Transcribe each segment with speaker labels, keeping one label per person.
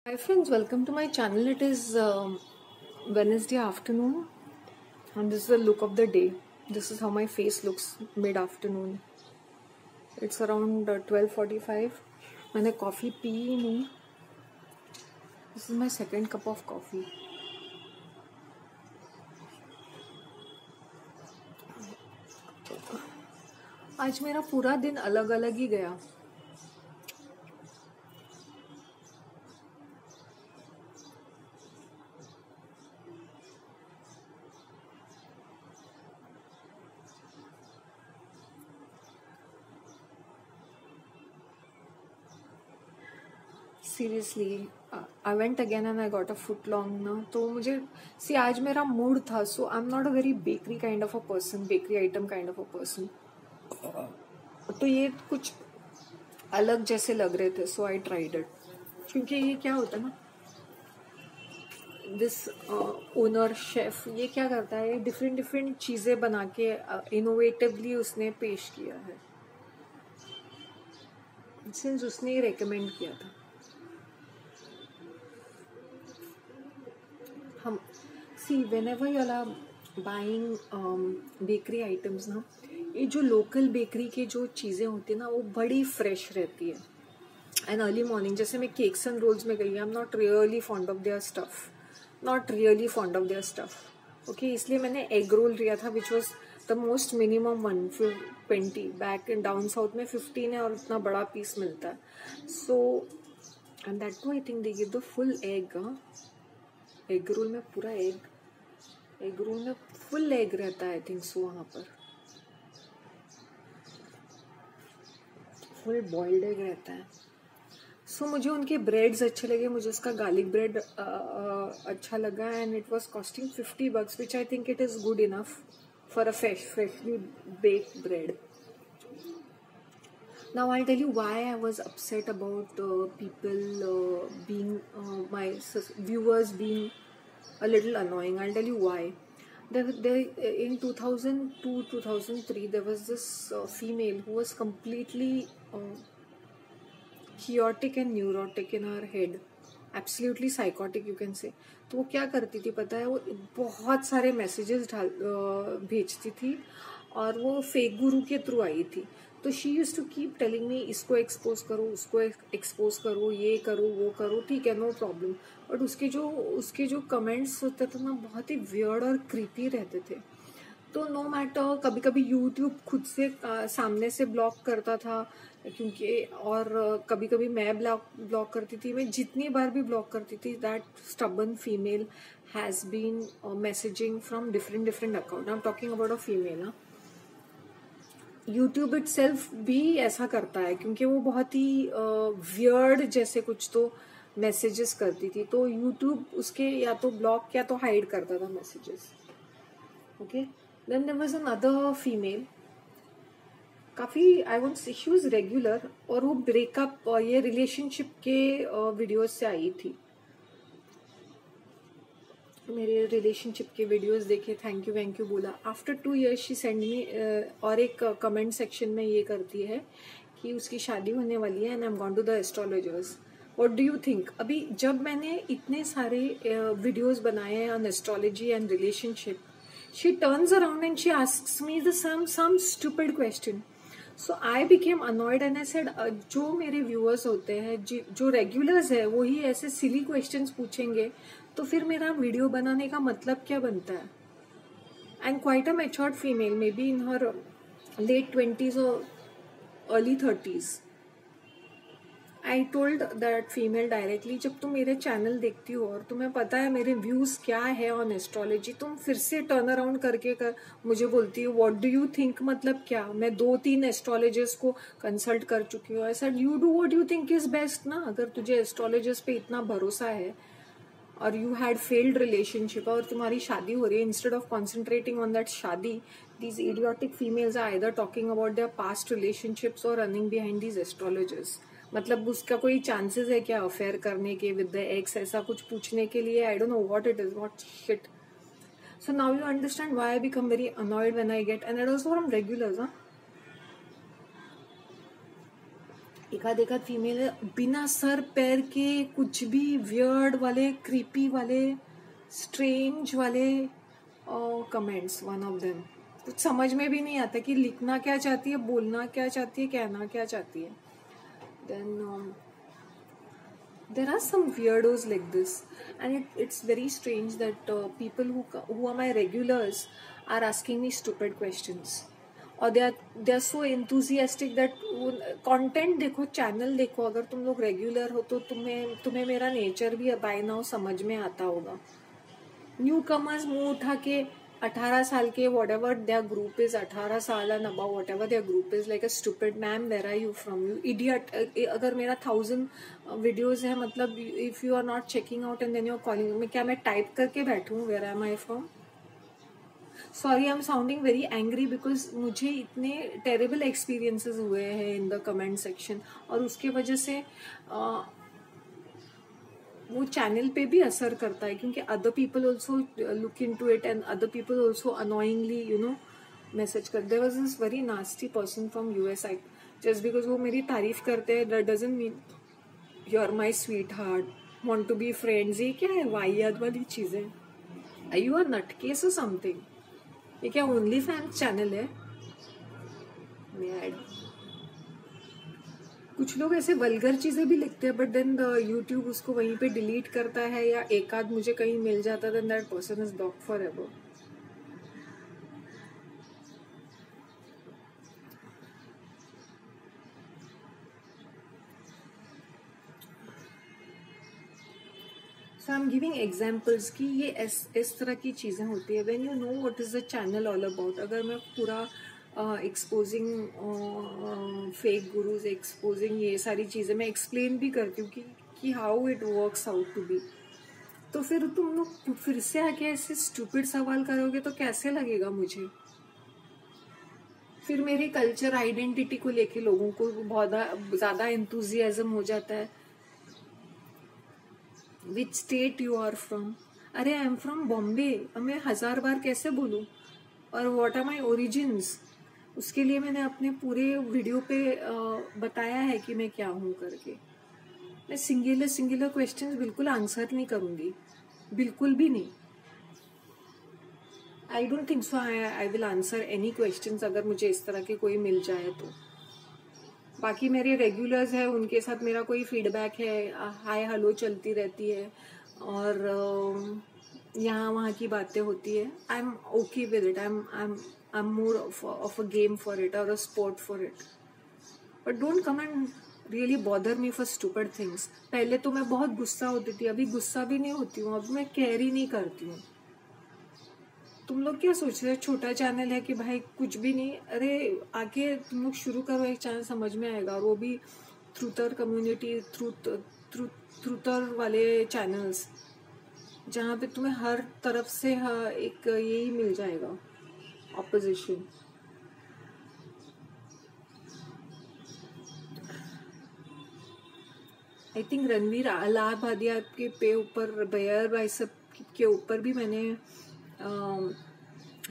Speaker 1: Hi friends, welcome to my channel. It is Wednesday afternoon and this is the look of the day. This is how my face looks mid-afternoon. It's around 12:45. मैंने coffee P ही नहीं. This is my second cup of coffee. आज मेरा पूरा दिन अलग अलग ही गया. Seriously I went again and I got a foot long ना. तो मुझे आज मेरा मूड था. So I am not a very bakery kind of a person, bakery item kind of a person. तो ये कुछ अलग जैसे लग रहे थे. So I tried it. क्योंकि ये क्या होता है ना, दिस ओनर शेफ ये क्या करता है, डिफरेंट डिफरेंट चीजें बना के इनोवेटिवली उसने पेश किया है. सिंस उसने ही रेकमेंड किया था. हम whenever you are buying bakery items ना, ये जो लोकल बेकरी के जो चीज़ें होती है ना वो बड़ी फ्रेश रहती है. एंड अर्ली मॉर्निंग जैसे मैं केक्स एंड रोल्स में गई, I am not really fond of their stuff. Okay, इसलिए मैंने एग रोल लिया था which was the most minimum 120. Back in down south में 15 है और इतना बड़ा पीस मिलता है. So and that too I think they give the full egg. Egg roll में पूरा एग रोल में फुल एग रहता है आई थिंक सो. वहाँ पर फुल बॉइल्ड एग रहता है. सो मुझे उनके ब्रेड्स अच्छे लगे. मुझे उसका गार्लिक ब्रेड अच्छा लगा and it was costing $50 which I think it is good enough for a freshly baked bread. Now I'll tell you why I was upset about people being my viewers being a little annoying. I'll tell you why. In 2002-2003 there was this female who was completely chaotic and neurotic in her head. Absolutely psychotic you can say. तो वो क्या करती थी पता है, वो बहुत सारे मैसेजेस भेजती थी और वो फेक गुरु के थ्रू आई थी. तो she use to keep telling me इसको एक्सपोज करो, उसको एक्सपोज करो, ये करो, वो करो. ठीक है, नो प्रॉब्लम. बट उसके जो कमेंट्स होते थे ना बहुत ही वियर्ड और क्रीपी रहते थे. तो नो मैटर, कभी कभी यूट्यूब खुद से सामने से ब्लॉक करता था क्योंकि, और कभी कभी मैं ब्लॉक करती थी. मैं जितनी बार भी ब्लॉक करती थी, that stubborn female has been messaging from different account. I am talking about a female. YouTube itself भी ऐसा करता है क्योंकि वो बहुत ही वियर्ड जैसे कुछ तो मैसेजेस करती थी. तो यूट्यूब उसके या तो ब्लॉक या तो हाइड करता था messages. Okay, then there was another female, काफी I won't say she was regular, और वो ब्रेकअप ये रिलेशनशिप के वीडियोस से आई थी. मेरे रिलेशनशिप के वीडियोस देखे, थैंक यू बोला. After 2 years she send me, और एक कमेंट सेक्शन में ये करती है कि उसकी शादी होने वाली है and I am gone to the astrologers. What do you think? अभी जब मैंने इतने सारे वीडियोस बनाए हैं on astrology and relationship, she turns around and she asks me the some stupid question. So I became annoyed and I said जो मेरे viewers होते हैं, जो रेगुलर्स है, वही ऐसे सिली क्वेश्चंस पूछेंगे तो फिर मेरा वीडियो बनाने का मतलब क्या बनता है. And quite a matured female, may be in her late 20s और early 30s. I told that female directly, जब तुम मेरे चैनल देखती हो और तुम्हें पता है मेरे व्यूज क्या है ऑन एस्ट्रोलॉजी, तुम फिर से टर्न अराउंड करके मुझे बोलती हो व्हाट डू यू थिंक. मतलब क्या? मैं 2-3 एस्ट्रोलॉजर्स को कंसल्ट कर चुकी हूँ. I said you do what you think is best ना. अगर तुझे एस्ट्रोलॉजर्स पे इतना भरोसा है और यू हैड फेल्ड रिलेशनशिप और तुम्हारी शादी हो रही है, instead of concentrating on that शादी, these idiotic females are either talking about their past relationships or running behind these astrologers. मतलब उसका कोई चांसेस है क्या अफेयर करने के विद द एक्स, ऐसा कुछ पूछने के लिए? आई don't know what it is, what shit. So now you understand why I become very annoyed when I get, and it also from regulars. एकाध एकाध फीमेल बिना सर पैर के कुछ भी वियर्ड वाले, क्रीपी वाले, स्ट्रेंज वाले कमेंट्स, वन ऑफ देम कुछ समझ में भी नहीं आता कि लिखना क्या चाहती है, बोलना क्या चाहती है, कहना क्या चाहती है. Then there are some weirdos like this, and it's very strange that people who are my regulars are asking me stupid questions, or they are so enthusiastic that content देखो, चैनल देखो. अगर तुम लोग रेगुलर हो तो तुम्हें मेरा nature भी बाय नाउ समझ में आता होगा. न्यू कमर्स मुंह उठा के 18 साल के, whatever their group is, 18 साल and above, whatever their group is, like a stupid ma'am, where are you from, you idiot. अगर मेरा 1000 वीडियोज है, मतलब if you are not checking out and then you are calling me, क्या मैं type करके बैठूं where am I from? Sorry, I am sounding very angry because मुझे इतने टेरेबल एक्सपीरियंसेस हुए हैं इन द कमेंट सेक्शन, और उसके वजह से वो चैनल पे भी असर करता है, क्योंकि other people also look into it and other people also annoyingly message कर. There was this very nasty person from US. Just because वो मेरी तारीफ करते हैं, that doesn't mean you are my sweetheart, want to be friends. ये क्या है वाहियात वाली चीजें? आर यू आर नटकेस और समथिंग? ये क्या ओनली फैंस चैनल है? कुछ लोग ऐसे वल्गर चीजें भी लिखते हैं, बट देन यूट्यूब उसको वहीं पे डिलीट करता है, या एक आध मुझे कहीं मिल जाता, then that person is blocked for ever. So I am giving examples कि ये इस तरह की चीजें होती है. When you know what is the channel all about. अगर मैं पूरा एक्सपोजिंग फेक गुरुज, एक्सपोजिंग ये सारी चीजें मैं एक्सप्लेन भी करती हूँ कि how it works out to be, तो फिर तुम लोग फिर से आके ऐसे स्टूपिड सवाल करोगे तो कैसे लगेगा मुझे? फिर मेरी कल्चर आइडेंटिटी को लेके लोगों को बहुत ज्यादा एंथुजियाज्म हो जाता है. Which state you are from? अरे आई एम फ्रॉम बॉम्बे. मैं 1000 बार कैसे बोलूं? और व्हाट आर माई ओरिजिन्स? उसके लिए मैंने अपने पूरे वीडियो पे बताया है कि मैं क्या हूं करके. मैं सिंगुलर क्वेश्चंस बिल्कुल आंसर नहीं करूंगी, बिल्कुल भी नहीं. आई don't think so I will answer any questions अगर मुझे इस तरह के कोई मिल जाए तो. बाकी मेरे रेगुलर्स है, उनके साथ मेरा कोई फीडबैक है, हाय हेलो चलती रहती है, और यहाँ वहाँ की बातें होती है. I am okay with it. I am more of a game for it और a sport for it. But don't come and really bother me for stupid things. पहले तो मैं बहुत गुस्सा होती थी, अभी गुस्सा भी नहीं होती हूँ, अब मैं केयर ही नहीं करती हूँ. तुम लोग क्या सोच रहे हो? छोटा चैनल है कि भाई कुछ भी नहीं. अरे आगे तुम लोग शुरू करो एक चैनल, समझ में आएगा. और वो भी थ्रूतर कम्युनिटी, थ्रूतर वाले चैनल्स, जहाँ पे तुम्हें हर तरफ से एक यही मिल जाएगा, opposition. I think Ranveer Allahbadia के ऊपर, बेयर बाइसेप के ऊपर भी मैंने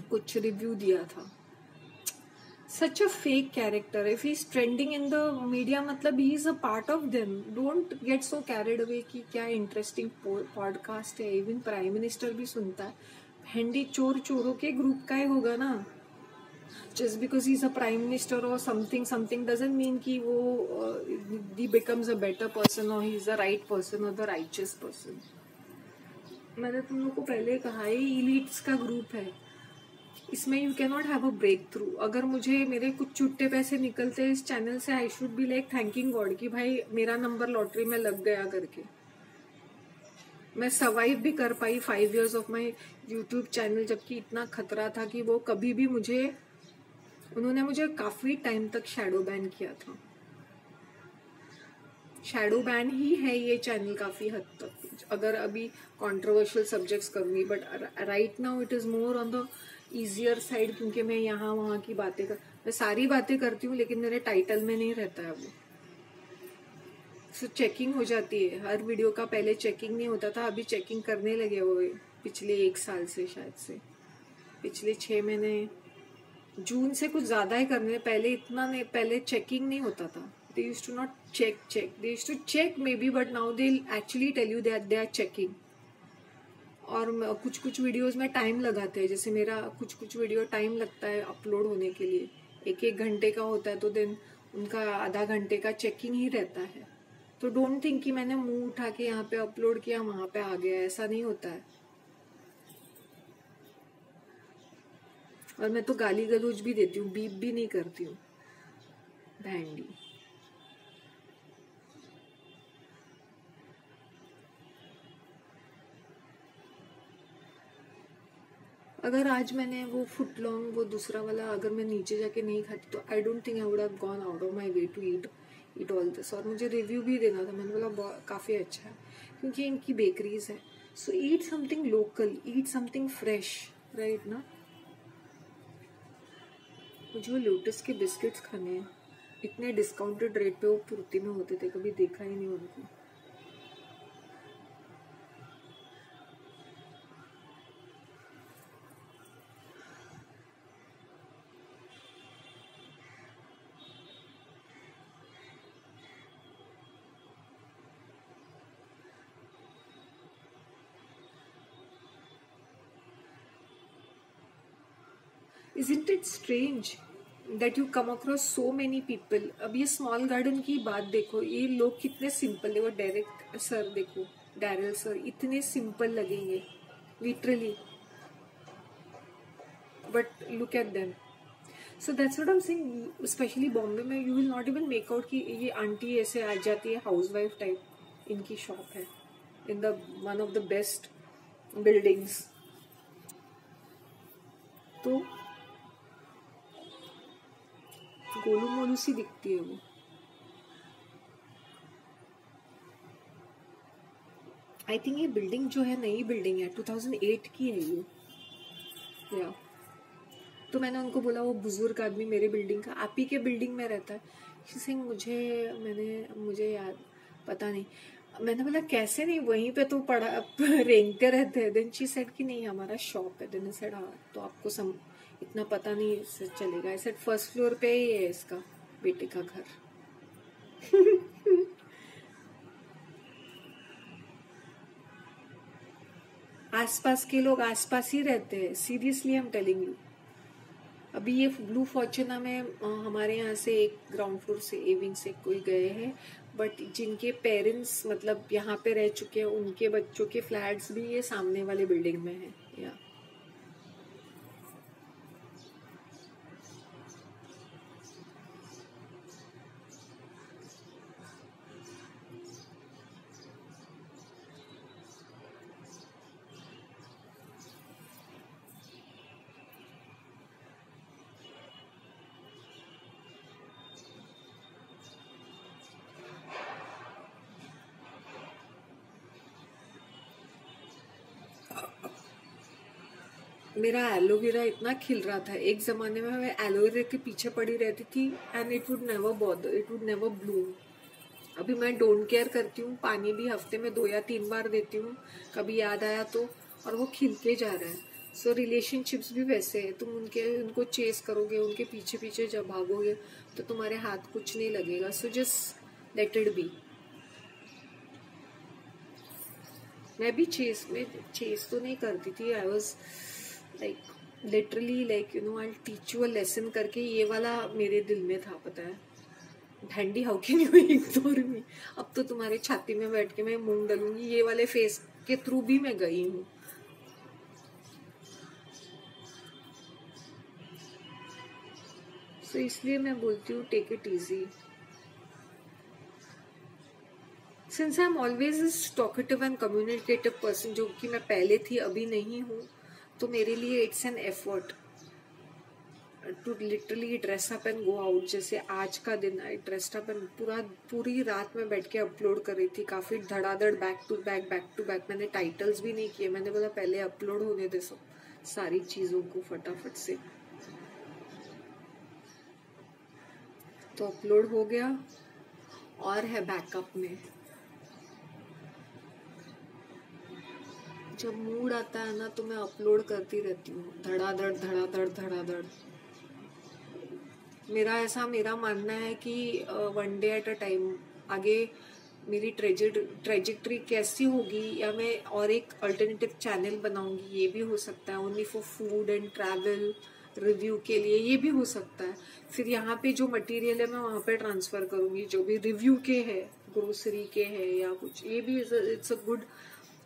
Speaker 1: कुछ रिव्यू दिया था. Such a fake character. If he is trending in the media, मतलब he is a part of them. Don't get so carried away कि क्या इंटरेस्टिंग पॉडकास्ट है. इवन प्राइम मिनिस्टर भी सुनता है. हैंडी चोरों के ग्रुप का ही होगा ना. Just because he is a prime minister और समथिंग डजंट मीन कि वो he becomes a better person और he is the right person और द राइचियस पर्सन. मैंने तुम लोग को पहले कहा है, इलीट्स का ग्रुप है. इसमें you can not have a breakthrough. अगर मुझे मेरे कुछ छुट्टे पैसे निकलते हैं इस चैनल से, I should be like thanking God कि भाई मेरा नंबर लॉटरी में लग गया करके. मैं सर्वाइव भी कर पाई 5 years of my YouTube channel, जबकि इतना खतरा था कि वो कभी भी उन्होंने मुझे काफी टाइम तक शैडो बैन किया था. शैडो बैन ही है ये चैनल काफी हद तक, अगर अभी कंट्रोवर्शियल सब्जेक्ट्स करूंगी. But right now it is more on the easier side, क्योंकि मैं यहाँ वहाँ की मैं सारी बातें करती हूँ, लेकिन मेरे टाइटल में नहीं रहता है वो. सो चेकिंग हो जाती है हर वीडियो का. पहले चेकिंग नहीं होता था, अभी चेकिंग करने लगे हुए पिछले 1 साल से, शायद से पिछले 6 महीने, जून से कुछ ज्यादा ही करने. पहले इतना नहीं, पहले चेकिंग नहीं होता था. they used to not check. They used to check maybe, but now they'll actually tell you that they are checking. और कुछ वीडियोस में टाइम लगाते हैं, जैसे मेरा कुछ वीडियो टाइम लगता है अपलोड होने के लिए, 1 घंटे का होता है, तो देन उनका आधा घंटे का चेकिंग ही रहता है. तो डोंट थिंक कि मैंने मुंह उठा के यहाँ पे अपलोड किया वहां पे आ गया, ऐसा नहीं होता है. और मैं तो गाली गलौज भी देती हूँ, बीप भी नहीं करती हूँ. भैंडी. अगर आज मैंने वो फुट लॉन्ग वो दूसरा वाला अगर मैं नीचे जाके नहीं खाती तो I don't think I would have gone out of my way to eat all this. और मुझे रिव्यू भी देना था, मैंने बोला काफ़ी अच्छा है क्योंकि इनकी बेकरीज है. So eat something local, eat something fresh, right ना. मुझे वो लोटस के बिस्किट्स खाने हैं, इतने डिस्काउंटेड रेट पे वो पूर्ति में होते थे, कभी देखा ही नहीं उनको. Isn't it strange that you come across so many people? अब ये स्मॉल गार्डन की बात देखो, ये लोग कितने सिंपल है. वो डायरेक्ट सर देखो, डैरल सर इतने सिंपल लगेंगे literally, but look at them. So that's what I am saying. Specially Bombay में you will not even make out कि ये आंटी ऐसे आ जाती है, हाउसवाइफ टाइप. इनकी शॉप है in the one of the best buildings. तो गोलू मोलू सी दिखती है वो. आई थिंक ये बिल्डिंग जो है नई बिल्डिंग है, 2008 की है ये. या तो मैंने उनको बोला, वो बुजुर्ग आदमी मेरे बिल्डिंग का आप ही के बिल्डिंग में रहता है. सिंह मुझे याद पता नहीं. मैंने बोला कैसे नहीं, वहीं पे तो पड़ा रेंगते रहते हैं. देन शी सेड कि नहीं हमारा शॉप है. देन आई सेड हाँ तो आपको इतना पता नहीं चलेगा. ऐसे फर्स्ट फ्लोर पे ही है इसका बेटे का घर. आसपास के लोग आसपास ही रहते हैं, seriously I am telling you. अभी ये ब्लू फॉर्चुना में हमारे यहाँ से एक ग्राउंड फ्लोर से एविंग से कोई गए हैं, बट जिनके पेरेंट्स मतलब यहाँ पे रह चुके हैं उनके बच्चों के फ्लैट्स भी ये सामने वाले बिल्डिंग में है. या मेरा एलोवेरा इतना खिल रहा था एक जमाने में, मैं एलोवेरा के पीछे पड़ी रहती थी and it would never bother, it would never Bloom. अभी मैं डोंट केयर करती हूँ, पानी भी हफ्ते में 2 या 3 बार देती हूँ, कभी याद आया तो, और वो खिल के जा रहा है. सो रिलेशनशिप्स भी वैसे है, तुम उनको चेस करोगे, उनके पीछे पीछे जब भागोगे तो तुम्हारे हाथ कुछ नहीं लगेगा. So just let it be. मैं भी चेस तो नहीं करती थी. I was like literally like you know I teach you a lesson करके, ये वाला मेरे दिल में था, पता है. भैंडी how can you ignore me. अब तो तुम्हारे छाती में बैठ के मैं मूंग डालूंगी. ये वाले फेस के थ्रू भी मैं गई हूँ. सो इसलिए मैं बोलती हूँ take it easy. Since I am always talkative and communicative person, जो कि मैं पहले थी अभी नहीं हूँ, तो मेरे लिए it's an effort to literally dress up and go out. जैसे आज का दिन आई ड्रेस्ड अप एंड पूरी रात में बैठ के अपलोड कर रही थी, काफी धड़ाधड़ बैक टू बैक. मैंने टाइटल्स भी नहीं किए, मैंने बोला पहले अपलोड होने दे सब सारी चीजों को फटाफट से. तो अपलोड हो गया और है बैकअप में. जब मूड आता है ना तो मैं अपलोड करती रहती हूँ, धड़ाधड़. मेरा मानना है कि one day at a time, आगे मेरी ट्रेजेक्ट्री कैसी होगी, या मैं और एक अल्टरनेटिव चैनल बनाऊंगी, ये भी हो सकता है, only for food and travel review के लिए, ये भी हो सकता है। फिर यहाँ पे जो मटेरियल है मैं वहाँ पे ट्रांसफर करूंगी, जो भी रिव्यू के है, ग्रोसरी के है या कुछ, ये भी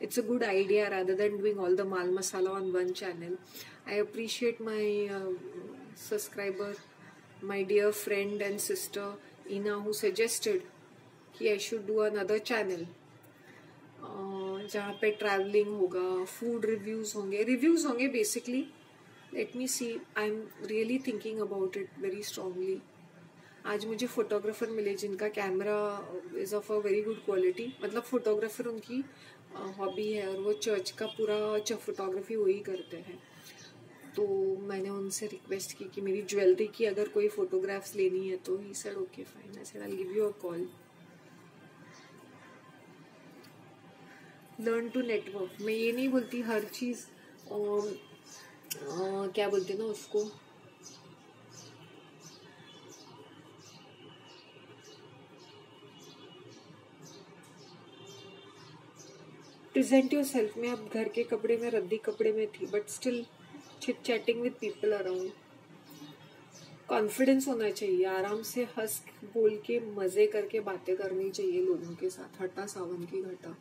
Speaker 1: it's a good idea rather than doing all the mal masala on one channel. I appreciate my subscriber, my dear friend and sister Ina, who suggested कि I should do another channel जहाँ पे travelling होगा, food reviews होंगे basically. Let me see, I am really thinking about it very strongly. आज मुझे photographer मिले जिनका camera is of a very good quality, मतलब फोटोग्राफर उनकी हॉबी है और वो चर्च का पूरा फोटोग्राफी वही करते हैं। तो मैंने उनसे रिक्वेस्ट की कि मेरी ज्वेलरी की अगर कोई फोटोग्राफ्स लेनी है तो he said okay fine, I said I will give you a call. Learn to network. मैं ये नहीं बोलती हर चीज क्या बोलते ना उसको, प्रेजेंट योर सेल्फ में। अब घर के कपड़े में, रद्दी कपड़े में थी, but still chit chatting with people around. Confidence होना चाहिए, आराम से हंस बोल के मजे करके बातें करनी चाहिए लोगों के साथ, हटा सावन की घटा।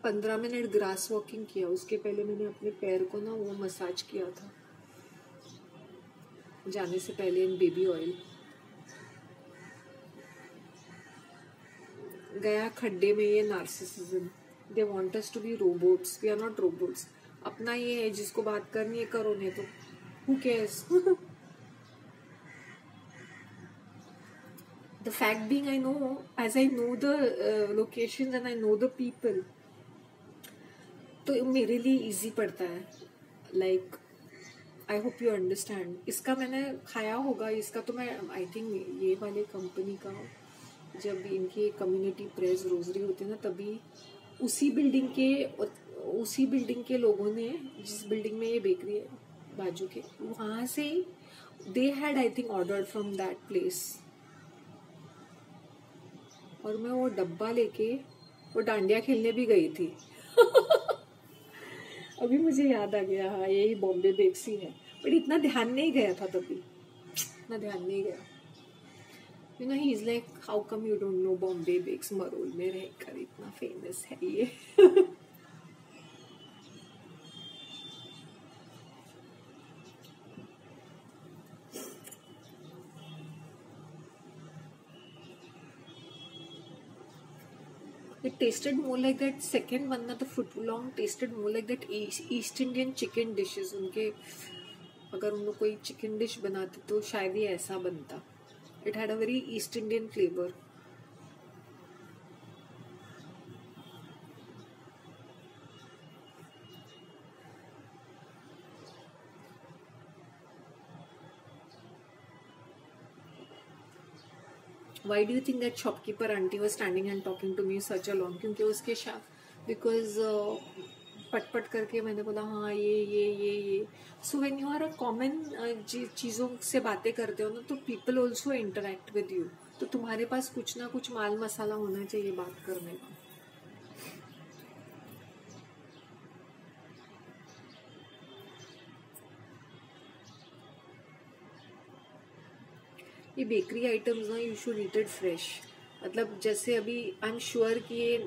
Speaker 1: 15 मिनट ग्रास वॉकिंग किया, उसके पहले मैंने अपने पैर को ना वो मसाज किया था जाने से पहले इन बेबी ऑयल। गया खड्डे में ये narcissism, they want us to be robots, we are not robots. अपना ये है, जिसको बात करनी है करो, नहीं तो who cares. The fact being I know, as I know the locations and I know the people, तो मेरे लिए इजी पड़ता है। Like I hope you understand. इसका मैंने खाया होगा, इसका तो मैं आई थिंक ये वाले कंपनी का, जब इनकी कम्युनिटी प्रेस रोजरी होती है ना, तभी उसी बिल्डिंग के लोगों ने, जिस बिल्डिंग में ये बेकरी है बाजू के, वहां से they had I think ordered from that place. और मैं वो डब्बा लेके वो डांडिया खेलने भी गई थी। अभी मुझे याद आ गया, हाँ यही बॉम्बे बेक्स ही है, बट इतना ध्यान नहीं गया था तभी, इतना ध्यान नहीं गया। You know he is like, how come you don't know Bombay bakes, Marol में रहकर इतना फेमस है ये। It tasted more like that second one, ना, the footlong tasted more like that East Indian chicken dishes। उनके अगर उन लोग कोई चिकन डिश बनाते तो शायद ये ऐसा बनता। It had a very East Indian flavor. Why do you think that shopkeeper auntie was standing and talking to me such a long? क्योंकि उसके because पट करके मैंने बोला हाँ ये। So when you are a common चीजों से बातें करते हो ना, तो people also interact with you, तो तुम्हारे पास कुछ ना कुछ माल मसाला होना चाहिए बात करने का। ये बेकरी आइटम्स ना, you should eat it fresh. मतलब जैसे अभी आई एम श्योर कि ये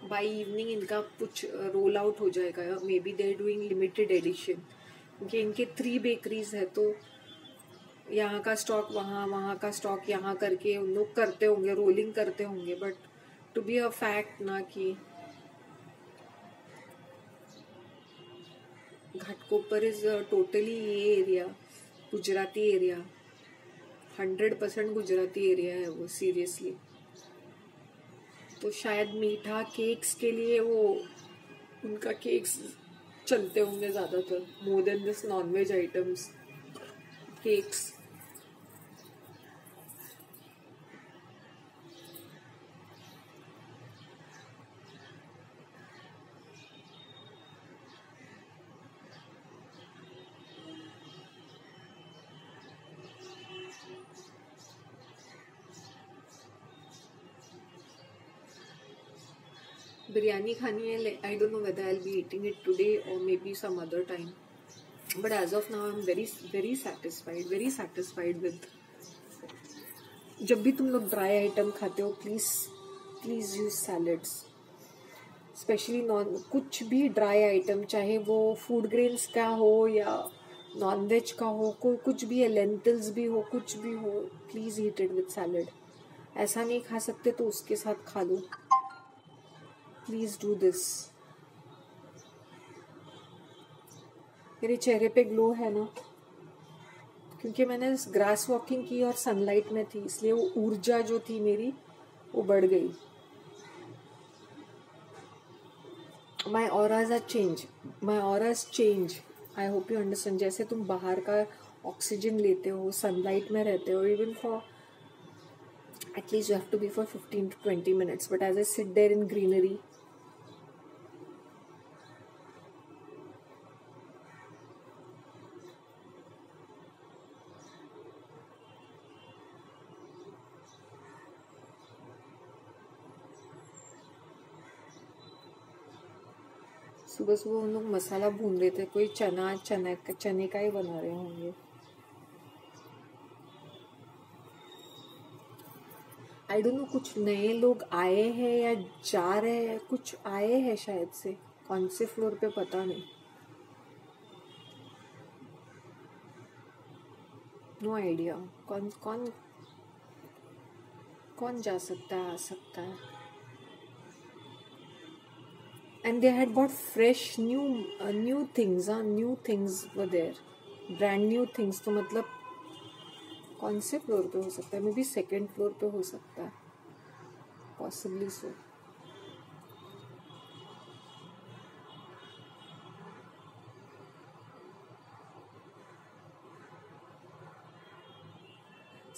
Speaker 1: बाय इवनिंग इनका कुछ रोल आउट हो जाएगा, maybe they are doing limited edition, क्योंकि इनके 3 बेकरीज है, तो यहाँ का स्टॉक वहाँ का स्टॉक यहाँ करके उन लोग करते होंगे, रोलिंग करते होंगे। But to be a fact ना कि घाटकोपर इज टोटली ये area Gujarati area, 100% Gujarati area है वो, सीरियसली। तो शायद मीठा केक्स के लिए वो उनका केक्स चलते होंगे ज्यादातर, more than this non veg items cakes. Biryani खानी है. I don't know whether I will be eating it today और maybe some other time. But as of now I am very satisfied with. जब भी तुम लोग ड्राई आइटम खाते हो, please use salads, specially non, कुछ भी dry item, चाहे वो फूड ग्रेन्स का हो या नॉन वेज का हो, कुछ भी है, लेंटिल्स भी हो, कुछ भी हो, please eat it with salad. ऐसा नहीं खा सकते तो उसके साथ खा लो. Please do this. मेरे चेहरे पे ग्लो है ना, क्योंकि मैंने ग्रास वॉकिंग की और सनलाइट में थी, इसलिए वो ऊर्जा जो थी मेरी वो बढ़ गई. My auras are change, my auras change. I hope you understand. जैसे तुम बाहर का ऑक्सीजन लेते हो, सनलाइट में रहते हो, even for at least you have to be for 15 to 20 minutes, but as I sit there in greenery, सुबह सुबह उन लोग मसाला भून रहे थे, कोई चने का ही बना रहे होंगे. आई डोंट नो, कुछ नए लोग आए हैं या जा रहे हैं, कुछ आए हैं शायद से, कौन से फ्लोर पे पता नहीं. नो आइडिया कौन कौन कौन जा सकता है, आ सकता है. And they had bought fresh new things were there, brand new things. तो मतलब कौन से फ्लोर पे हो सकता है? मे बी सेकेंड फ्लोर पे हो सकता है, पॉसिबली सो.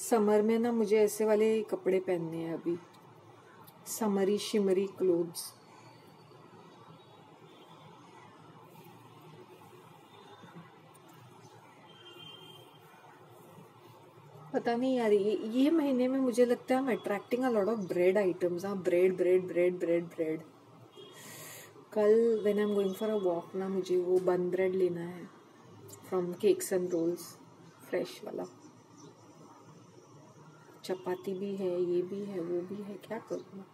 Speaker 1: समर में ना मुझे ऐसे वाले कपड़े पहनने हैं अभी, समरी शिमरी क्लोथ्स. पता नहीं यार, ये महीने में मुझे लगता है I am attracting a lot of bread items. हाँ, ब्रेड. कल when I am going for a walk ना, मुझे वो बन ब्रेड लेना है from cakes and rolls, fresh वाला. चपाती भी है, ये भी है, वो भी है, क्या करूँ.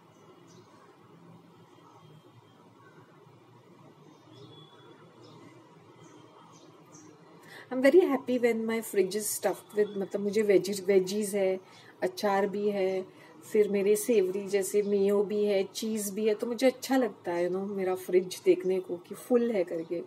Speaker 1: आई am very happy when my fridge is stuffed with, मतलब मुझे वेजीज है, अचार भी है, फिर मेरे सेवरी जैसे मेयो भी है, चीज़ भी है, तो मुझे अच्छा लगता है मेरा फ्रिज देखने को कि फुल है करके.